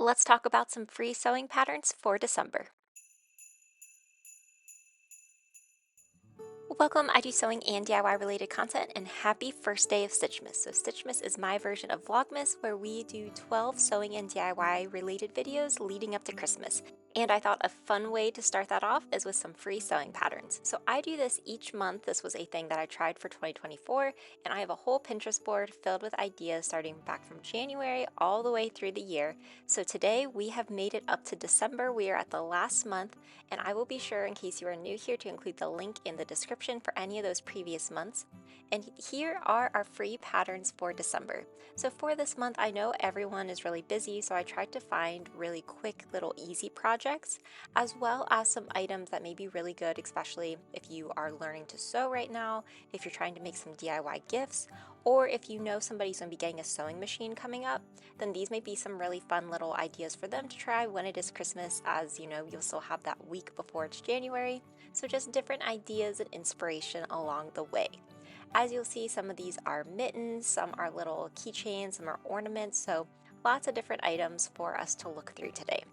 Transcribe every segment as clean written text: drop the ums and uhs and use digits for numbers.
let's talk about some free sewing patterns for December. Welcome, I do sewing and DIY related content, and happy first day of Stitchmas. So Stitchmas is my version of Vlogmas where we do 12 sewing and DIY related videos leading up to Christmas. And I thought a fun way to start that off is with some free sewing patterns. So I do this each month. This was a thing that I tried for 2024, and I have a whole Pinterest board filled with ideas starting back from January all the way through the year. So today we have made it up to December. We are at the last month, and I will be sure, in case you are new here, to include the link in the description for any of those previous months. And here are our free patterns for December. So for this month, I know everyone is really busy, so I tried to find really quick little easy projects, as well as some items that may be really good, especially if you are learning to sew right now, if you're trying to make some DIY gifts, or if you know somebody's going to be getting a sewing machine coming up, then these may be some really fun little ideas for them to try when it is Christmas, as you know, you'll still have that week before it's January. So just different ideas and inspiration along the way. As you'll see, some of these are mittens, some are little keychains, some are ornaments, so lots of different items for us to look through today.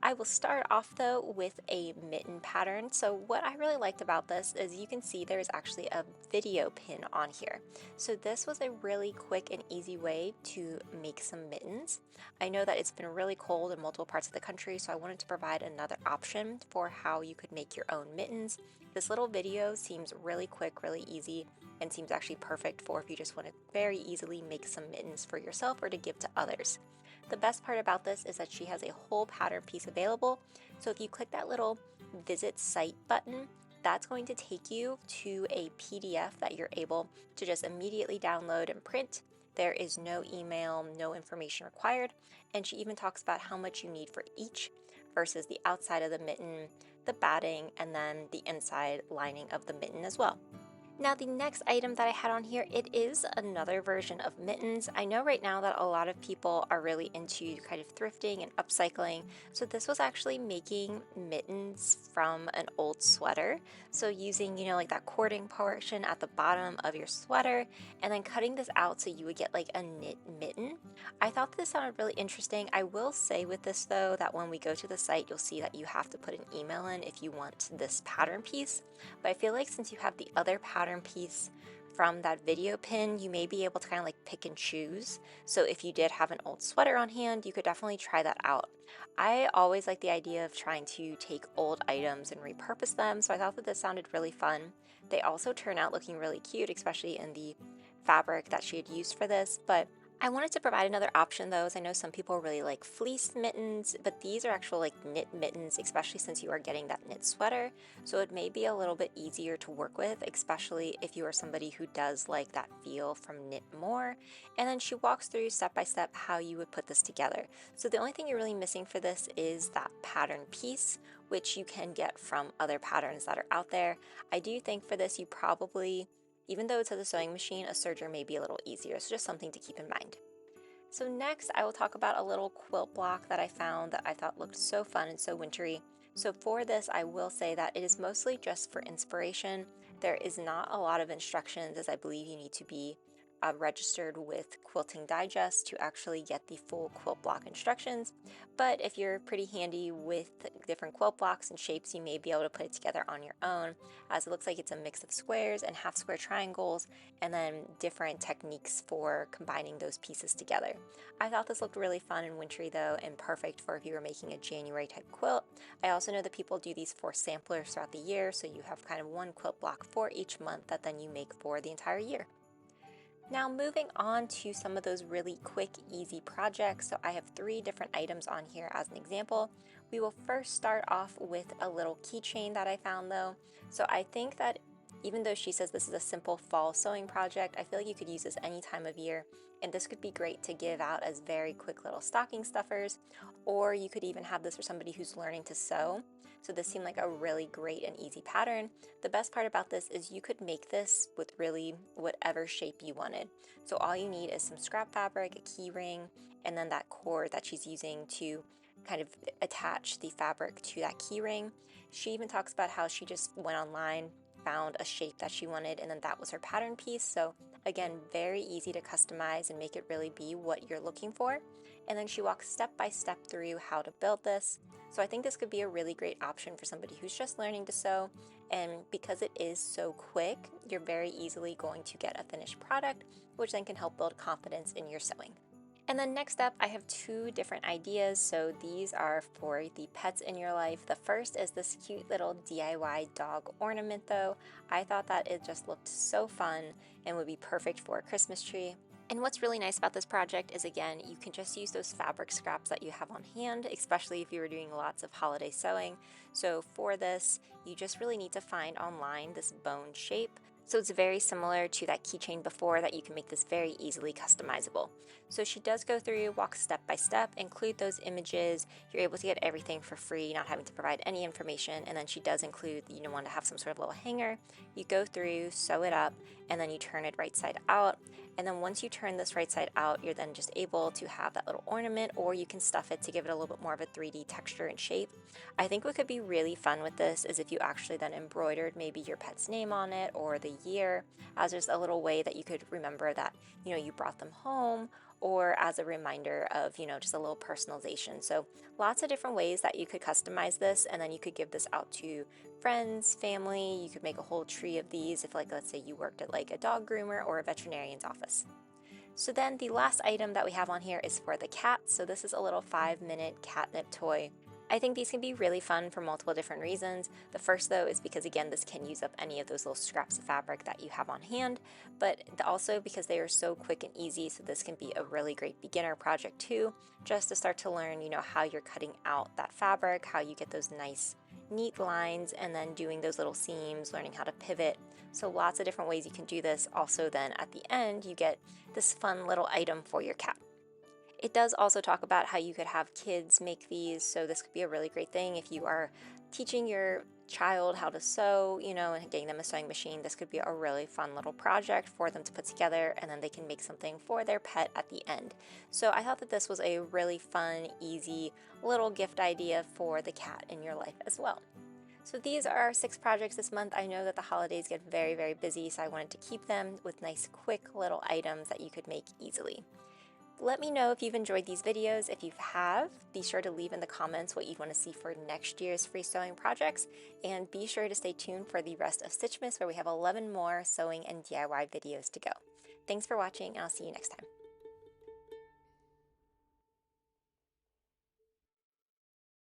I will start off though with a mitten pattern. So what I really liked about this is you can see there's actually a video pin on here. So this was a really quick and easy way to make some mittens. I know that it's been really cold in multiple parts of the country, so I wanted to provide another option for how you could make your own mittens. This little video seems really quick, really easy, and seems actually perfect for if you just want to very easily make some mittens for yourself or to give to others. The best part about this is that she has a whole pattern piece available. So if you click that little visit site button, that's going to take you to a PDF that you're able to just immediately download and print. There is no email, no information required. And she even talks about how much you need for each versus the outside of the mitten, the batting, and then the inside lining of the mitten as well. Now the next item that I had on here, it is another version of mittens. I know right now that a lot of people are really into kind of thrifting and upcycling. So this was actually making mittens from an old sweater. So using, like that cording portion at the bottom of your sweater and then cutting this out so you would get like a knit mitten. I thought this sounded really interesting. I will say with this though, that when we go to the site, you'll see that you have to put an email in if you want this pattern piece. But I feel like since you have the other pattern piece from that video pin, you may be able to kind of like pick and choose. So if you did have an old sweater on hand, you could definitely try that out. I always like the idea of trying to take old items and repurpose them, so I thought that this sounded really fun. They also turn out looking really cute, especially in the fabric that she had used for this, but I wanted to provide another option though, as I know some people really like fleece mittens, but these are actual like knit mittens, especially since you are getting that knit sweater. So it may be a little bit easier to work with, especially if you are somebody who does like that feel from knit more. And then she walks through step by step how you would put this together. So the only thing you're really missing for this is that pattern piece, which you can get from other patterns that are out there. I do think for this you probably, even though it's at the sewing machine, a serger may be a little easier, so just something to keep in mind. So next I will talk about a little quilt block that I found that I thought looked so fun and so wintry. So for this I will say that it is mostly just for inspiration. There is not a lot of instructions, as I believe you need to be registered with Quilting Digest to actually get the full quilt block instructions. But if you're pretty handy with different quilt blocks and shapes, you may be able to put it together on your own, as it looks like it's a mix of squares and half square triangles, and then different techniques for combining those pieces together. I thought this looked really fun and wintry though, and perfect for if you were making a January type quilt. I also know that people do these for samplers throughout the year, so you have kind of one quilt block for each month that then you make for the entire year. Now moving on to some of those really quick, easy projects. So I have 3 different items on here as an example. We will first start off with a little keychain that I found though. So I think that even though she says this is a simple fall sewing project, I feel like you could use this any time of year, and this could be great to give out as very quick little stocking stuffers, or you could even have this for somebody who's learning to sew. So this seemed like a really great and easy pattern. The best part about this is you could make this with really whatever shape you wanted. So all you need is some scrap fabric, a key ring, and then that cord that she's using to kind of attach the fabric to that key ring. She even talks about how she just went online, found a shape that she wanted, and then that was her pattern piece. So Again, very easy to customize and make it really be what you're looking for. And then she walks step by step through how to build this. So I think this could be a really great option for somebody who's just learning to sew. And because it is so quick, you're very easily going to get a finished product, which then can help build confidence in your sewing. And then next up, I have two different ideas. So these are for the pets in your life. The first is this cute little DIY dog ornament though. I thought that it just looked so fun and would be perfect for a Christmas tree. And what's really nice about this project is, again, you can just use those fabric scraps that you have on hand, especially if you were doing lots of holiday sewing. So for this, you just really need to find online this bone shape. So it's very similar to that keychain before, that you can make this very easily customizable. So she does go through, walk step by step, include those images. You're able to get everything for free, not having to provide any information. And then she does include, want to have some sort of little hanger. You go through, sew it up, and then you turn it right side out. And then once you turn this right side out, you're then just able to have that little ornament, or you can stuff it to give it a little bit more of a 3D texture and shape. I think what could be really fun with this is if you actually then embroidered maybe your pet's name on it or the year, as just a little way that you could remember that, you brought them home, or as a reminder of, just a little personalization. So lots of different ways that you could customize this, and then you could give this out to friends, family. You could make a whole tree of these if, like, let's say you worked at like a dog groomer or a veterinarian's office. So then the last item that we have on here is for the cat. So this is a little 5-minute catnip toy. I think these can be really fun for multiple different reasons. The first though is because, again, this can use up any of those little scraps of fabric that you have on hand, but also because they are so quick and easy, so this can be a really great beginner project too, just to start to learn, how you're cutting out that fabric, how you get those nice neat lines, and then doing those little seams, learning how to pivot. So lots of different ways you can do this. Also then at the end, you get this fun little item for your cat. It does also talk about how you could have kids make these, so this could be a really great thing if you are teaching your child how to sew, and getting them a sewing machine. This could be a really fun little project for them to put together, and then they can make something for their pet at the end. So I thought that this was a really fun, easy little gift idea for the cat in your life as well. So these are our 6 projects this month. I know that the holidays get very, very busy, so I wanted to keep them with nice, quick little items that you could make easily. Let me know if you've enjoyed these videos. If you have, be sure to leave in the comments what you want to see for next year's free sewing projects, and be sure to stay tuned for the rest of Stitchmas, where we have 11 more sewing and DIY videos to go. Thanks for watching, and I'll see you next time.